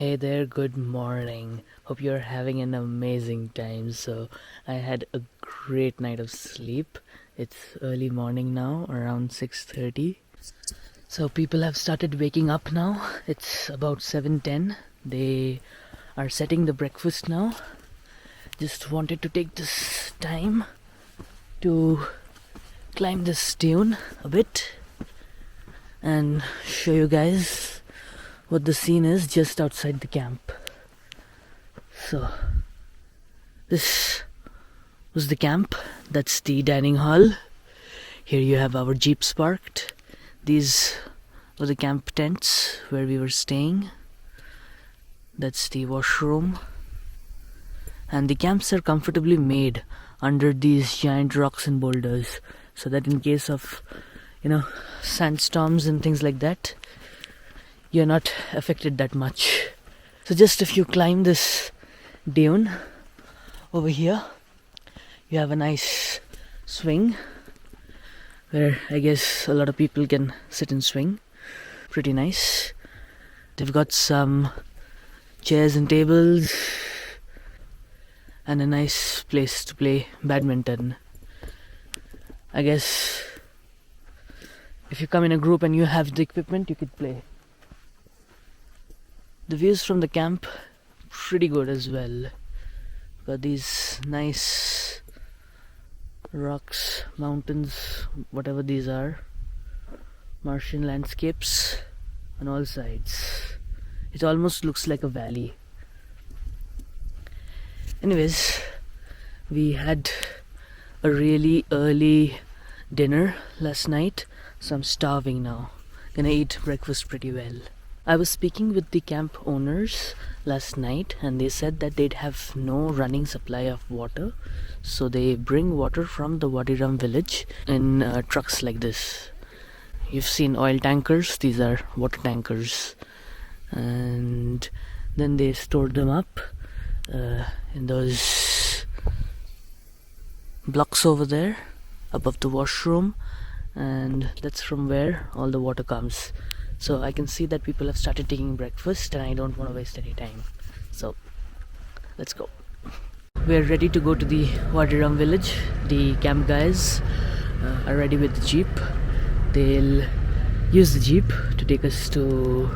Hey there, good morning. Hope you're having an amazing time. So, I had a great night of sleep. It's early morning now, around 6:30. So, people have started waking up now. It's about 7:10. They are setting the breakfast now. Just wanted to take this time to climb this dune a bit and show you guys what the scene is just outside the camp. So, this was the camp. That's the dining hall. Here you have our jeeps parked. These were the camp tents where we were staying. That's the washroom. And the camps are comfortably made under these giant rocks and boulders, so that in case of, sandstorms and things like that, you're not affected that much. So just if you climb this dune over here, you have a nice swing where I guess a lot of people can sit and swing. Pretty nice. They've got some chairs and tables and a nice place to play badminton. I guess if you come in a group and you have the equipment, you could play. The views from the camp, pretty good as well. Got these nice rocks, mountains, whatever these are, Martian landscapes on all sides. It almost looks like a valley. Anyways, we had a really early dinner last night, so I'm starving now. Gonna eat breakfast pretty well. I was speaking with the camp owners last night and they said that they'd have no running supply of water, so they bring water from the Wadi Rum village in trucks like this. You've seen oil tankers, these are water tankers, and then they stored them up in those blocks over there above the washroom, and that's from where all the water comes. So I can see that people have started taking breakfast and I don't want to waste any time. So let's go. We're ready to go to the Wadi Rum village. The camp guys are ready with the jeep. They'll use the jeep to take us to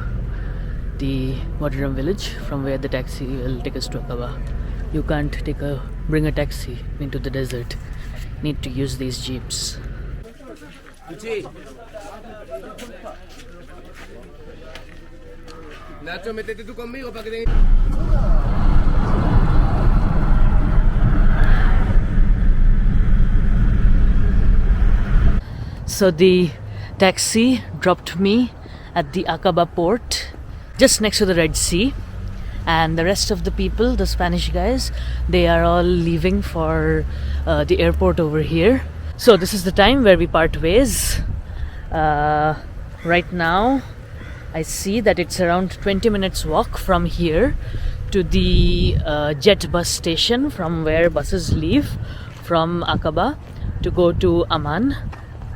the Wadi Rum village, from where the taxi will take us to Aqaba. You can't bring a taxi into the desert. Need to use these jeeps. Nacho, métete tú conmigo para que te... So the taxi dropped me at the Aqaba port, just next to the Red Sea, and the rest of the people, the Spanish guys, they are all leaving for the airport over here. So this is the time where we part ways. Right now I see that it's around 20 minutes walk from here to the Jettbus station, from where buses leave from Aqaba to go to Amman.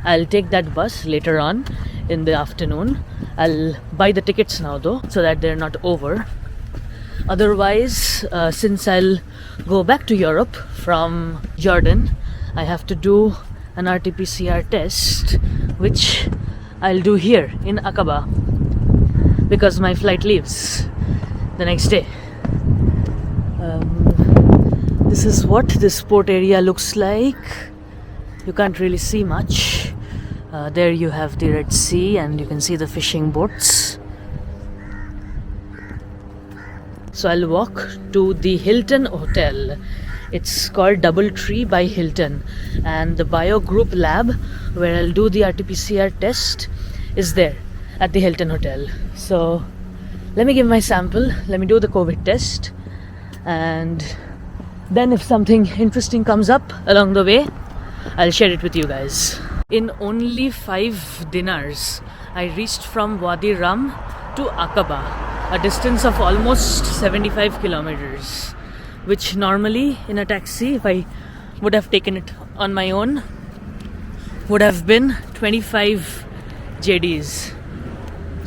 I'll take that bus later on in the afternoon. I'll buy the tickets now though, so that they're not over. Otherwise, since I'll go back to Europe from Jordan, I have to do an RT-PCR test, which I'll do here in Aqaba, because my flight leaves the next day. This is what this port area looks like. You can't really see much. There you have the Red Sea and you can see the fishing boats. So I'll walk to the Hilton Hotel. It's called Doubletree by Hilton, and the Bio Group lab where I'll do the RT-PCR test is there at the Hilton Hotel. So let me give my sample, let me do the COVID test, and then if something interesting comes up along the way, I'll share it with you guys. In only 5 dinars, I reached from Wadi Rum to Aqaba, a distance of almost 75 kilometers, which normally in a taxi, if I would have taken it on my own, would have been 25 JDs.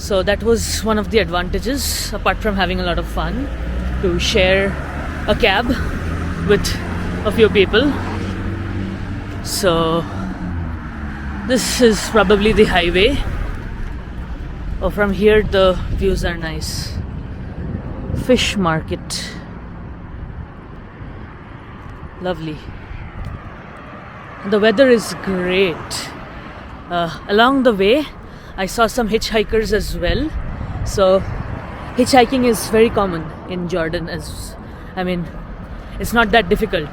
So that was one of the advantages, apart from having a lot of fun, to share a cab with a few people. So this is probably the highway. Oh, from here the views are nice. Fish market. Lovely. The weather is great. Along the way I saw some hitchhikers as well. So hitchhiking is very common in Jordan, it's not that difficult.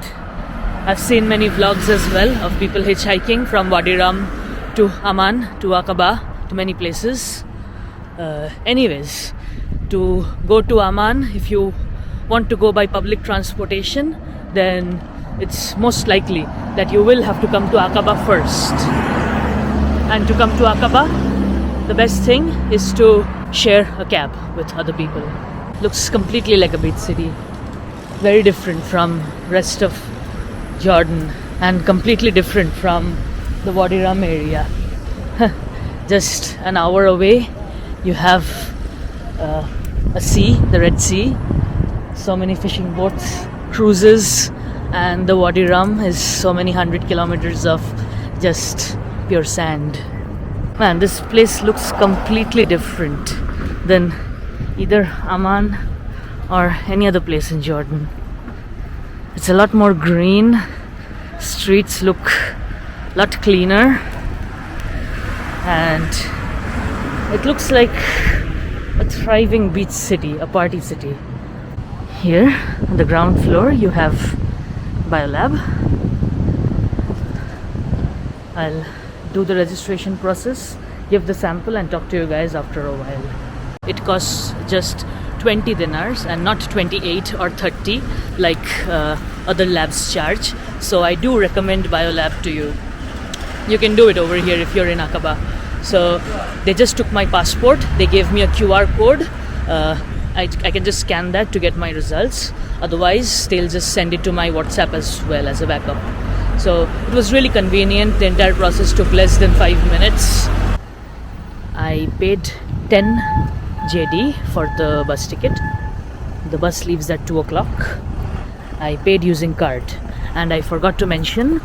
I've seen many vlogs as well of people hitchhiking from Wadi Rum to Amman to Aqaba to many places. Anyways, to go to Amman, if you want to go by public transportation, then it's most likely that you will have to come to Aqaba first. And to come to Aqaba, the best thing is to share a cab with other people. Looks completely like a beach city. Very different from rest of Jordan and completely different from the Wadi Rum area. Just an hour away you have a sea, the Red Sea. So many fishing boats, cruises, and the Wadi Rum is so many 100 kilometers of just pure sand. Man, this place looks completely different than either Amman or any other place in Jordan. It's a lot more green. Streets look a lot cleaner, and it looks like a thriving beach city, a party city. Here on the ground floor you have Biolab. I'll do the registration process, give the sample, and talk to you guys after a while. It costs just 20 dinars and not 28 or 30 like other labs charge. So I do recommend Biolab to you. You can do it over here if you're in Aqaba. So they just took my passport, they gave me a QR code. I can just scan that to get my results. Otherwise they'll just send it to my WhatsApp as well as a backup. So it was really convenient. The entire process took less than 5 minutes. I paid 10 JD for the bus ticket. The bus leaves at 2 o'clock. I paid using card, and I forgot to mention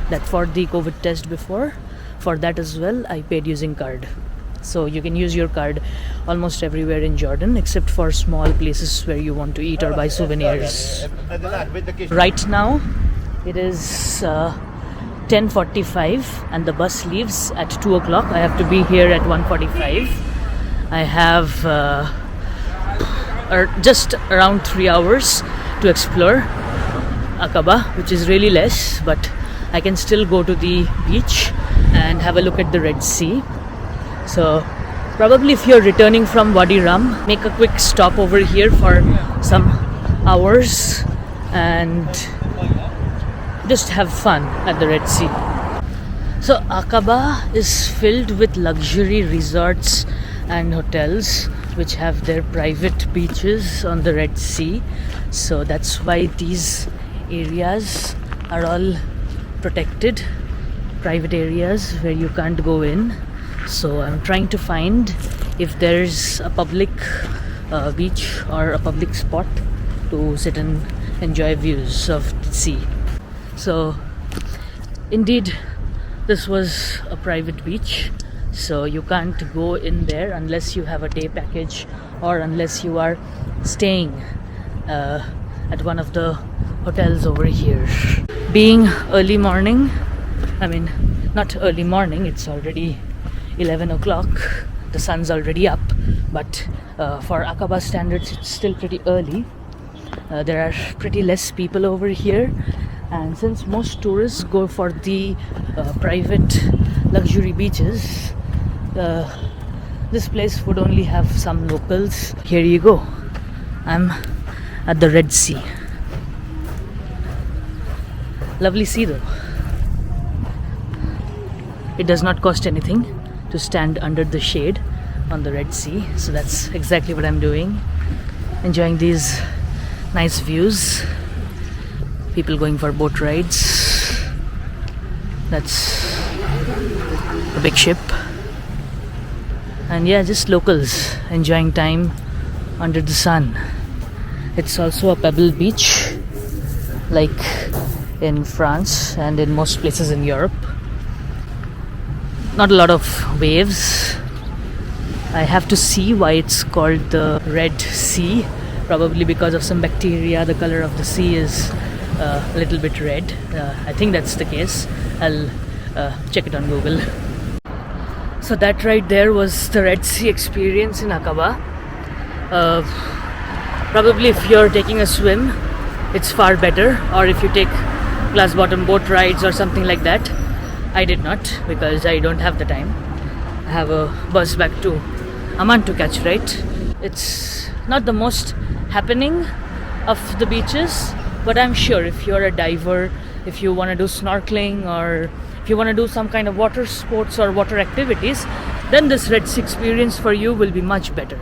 that for the COVID test before, for that as well I paid using card. So you can use your card almost everywhere in Jordan except for small places where you want to eat or buy souvenirs. Right now it is 10:45 and the bus leaves at 2 o'clock. I have to be here at 1:45. I have just around 3 hours to explore Aqaba, which is really less, but I can still go to the beach and have a look at the Red Sea. So probably if you're returning from Wadi Rum, make a quick stop over here for some hours and just have fun at the Red Sea. So Aqaba is filled with luxury resorts and hotels which have their private beaches on the Red Sea. So that's why these areas are all protected, private areas where you can't go in. So I'm trying to find if there's a public beach or a public spot to sit and enjoy views of the sea. So indeed this was a private beach, so you can't go in there unless you have a day package or unless you are staying at one of the hotels over here. Being early morning, not early morning, it's already 11 o'clock, the sun's already up, but for Aqaba standards it's still pretty early. There are pretty less people over here, and since most tourists go for the private luxury beaches, this place would only have some locals. Here you go, I'm at the Red Sea. Lovely sea though. It does not cost anything to stand under the shade on the Red Sea, so that's exactly what I'm doing, enjoying these nice views. People going for boat rides. That's a big ship. And yeah, just locals enjoying time under the sun. It's also a pebble beach, like in France and in most places in Europe. Not a lot of waves. I have to see why it's called the Red Sea. Probably because of some bacteria, the color of the sea is a little bit red. I think that's the case. I'll check it on Google. So that right there was the Red Sea experience in Aqaba. Probably if you're taking a swim, it's far better, or if you take glass bottom boat rides or something like that. I did not, because I don't have the time. I have a bus back to Amman to catch, right? It's not the most happening of the beaches, but I'm sure if you're a diver, if you want to do snorkeling, or if you want to do some kind of water sports or water activities, then this Red Sea experience for you will be much better.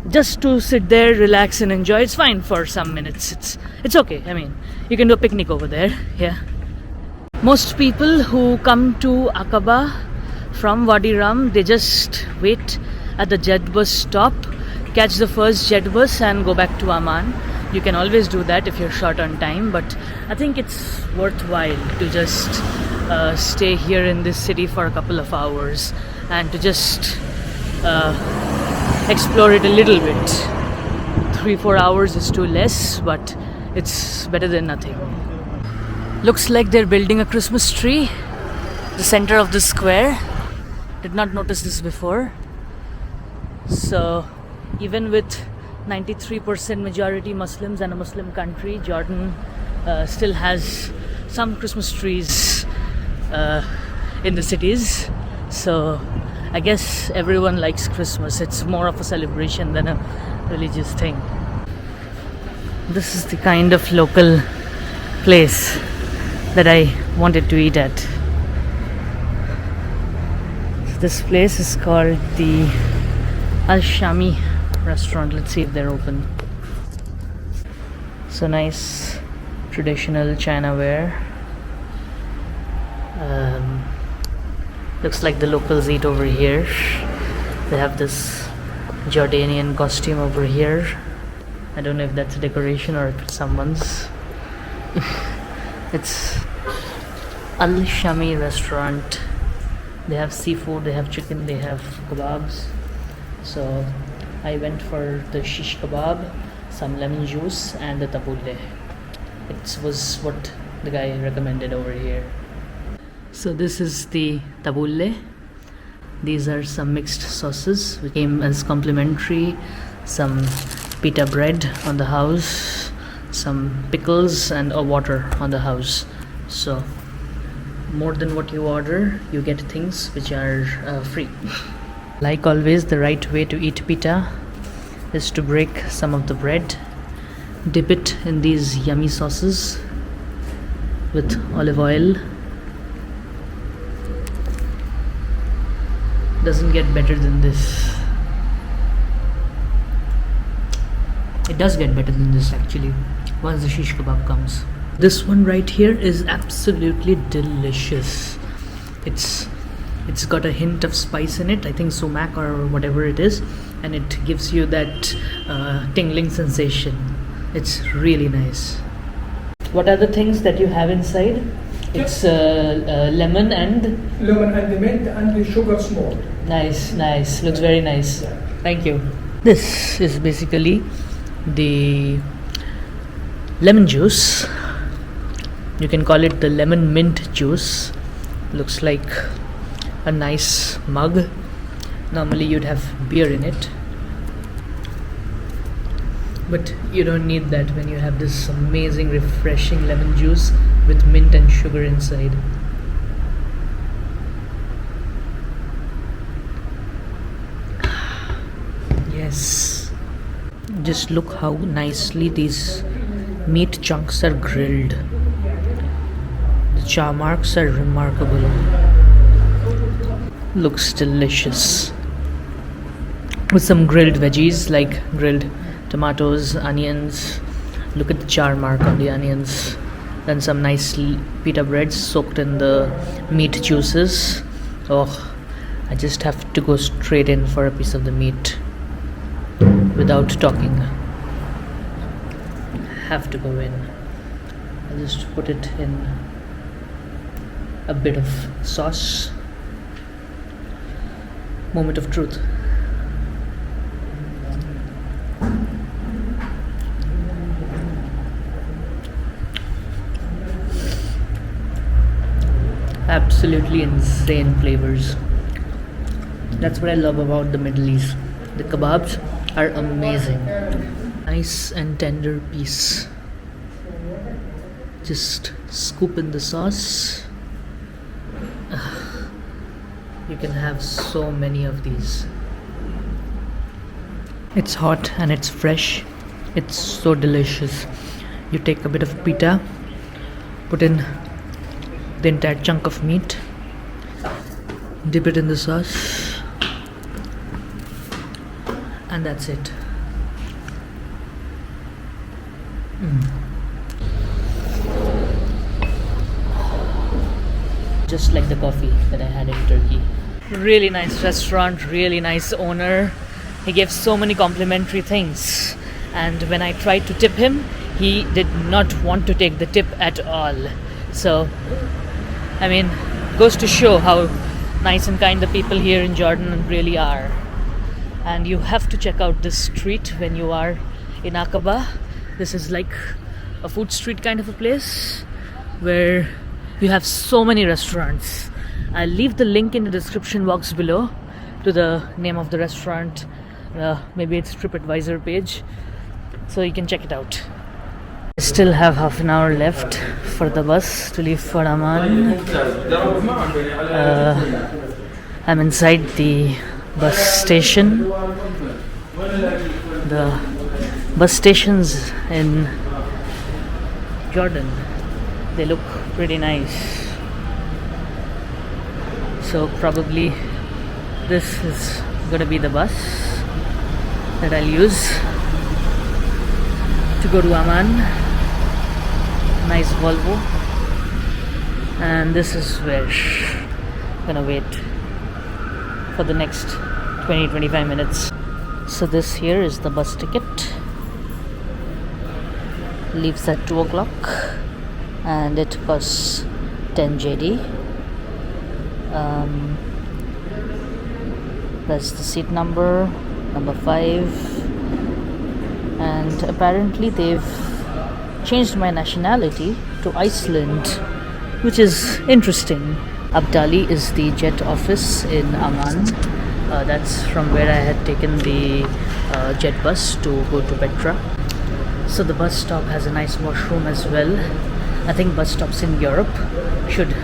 Just to sit there, relax and enjoy, it's fine for some minutes. It's okay. I mean, you can do a picnic over there. Yeah. Most people who come to Aqaba from Wadi Rum, they just wait at the Jettbus stop, catch the first Jettbus and go back to Amman. You can always do that if you're short on time, but I think it's worthwhile to just stay here in this city for a couple of hours and to just explore it a little bit. 3-4 hours is too less, but it's better than nothing. Looks like they're building a Christmas tree, the center of the square. Did not notice this before. So even with 93% majority Muslims and a Muslim country, Jordan still has some Christmas trees in the cities. So I guess everyone likes Christmas. It's more of a celebration than a religious thing. This is the kind of local place that I wanted to eat at. This place is called the Shami restaurant. Let's see if they're open. So nice traditional China ware. Looks like the locals eat over here. They have this Jordanian costume over here. I don't know if that's a decoration or if it's someone's. It's Al Shami restaurant. They have seafood, they have chicken, they have kebabs. So I went for the shish kebab, some lemon juice and the tabulle. It was what the guy recommended over here. So this is the tabulle. These are some mixed sauces which came as complimentary. Some pita bread on the house, some pickles and a water on the house. So more than what you order, you get things which are free. Like always, the right way to eat pita is to break some of the bread, dip it in these yummy sauces with olive oil. Doesn't get better than this. It does get better than this actually once the shish kebab comes. This one right here is absolutely delicious. It's got a hint of spice in it, I think sumac or whatever it is, and it gives you that tingling sensation. It's really nice. What are the things that you have inside? It's lemon and mint and the sugar small. Nice. Looks very nice. Thank you. This is basically the lemon juice. You can call it the lemon mint juice. Looks like a nice mug. Normally you'd have beer in it, but you don't need that when you have this amazing refreshing lemon juice with mint and sugar inside. Yes. Just look how nicely these meat chunks are grilled. The char marks are remarkable. Looks delicious. With some grilled veggies like grilled tomatoes, onions. Look at the char mark on the onions. Then some nice pita breads soaked in the meat juices. Oh, I just have to go straight in for a piece of the meat without talking. Have to go in. I just put it in a bit of sauce. Moment of truth. Absolutely insane flavors. That's what I love about the Middle East. The kebabs are amazing. Nice and tender piece. Just scoop in the sauce. You can have so many of these. It's hot and it's fresh. It's so delicious. You take a bit of pita, put in the entire chunk of meat, dip it in the sauce, and that's it. Just like the coffee that I had in Turkey. Really nice restaurant, really nice owner. He gave so many complimentary things, and when I tried to tip him, he did not want to take the tip at all. So, I mean, goes to show how nice and kind the people here in Jordan really are. And you have to check out this street when you are in Aqaba. This is like a food street kind of a place where you have so many restaurants. I'll leave the link in the description box below to the name of the restaurant, maybe its TripAdvisor page, so you can check it out. I still have half an hour left for the bus to leave for Amman. I'm inside the bus station. The bus stations in Jordan, they look pretty nice. So probably this is gonna be the bus that I'll use to go to Amman. Nice Volvo. And this is where I'm gonna wait for the next 20-25 minutes. So this here is the bus ticket. Leaves at 2 o'clock and it costs 10 JD. That's the seat number 5, and apparently they've changed my nationality to Iceland, which is interesting. Abdali is the Jett office in Amman. That's from where I had taken the Jettbus to go to Petra. So the bus stop has a nice washroom as well. I think bus stops in Europe should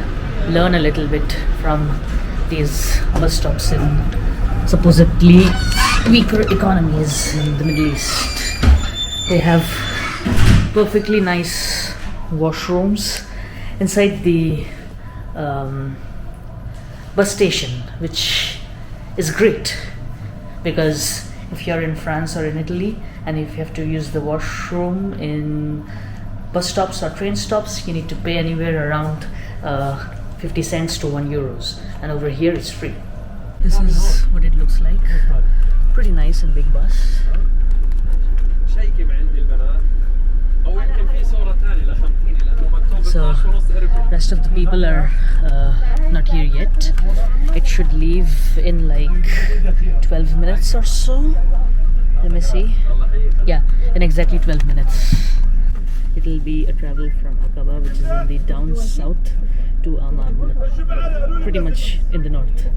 learn a little bit from these bus stops in supposedly weaker economies in the Middle East. They have perfectly nice washrooms inside the bus station, which is great because if you're in France or in Italy and if you have to use the washroom in bus stops or train stops, you need to pay anywhere around 50 cents to €1, and over here it's free. This is what it looks like. Pretty nice and big bus. So rest of the people are not here yet. It should leave in like 12 minutes or so. Let me see. Yeah, in exactly 12 minutes. It'll be a travel from Aqaba, which is in the down south, to Amman, pretty much in the north.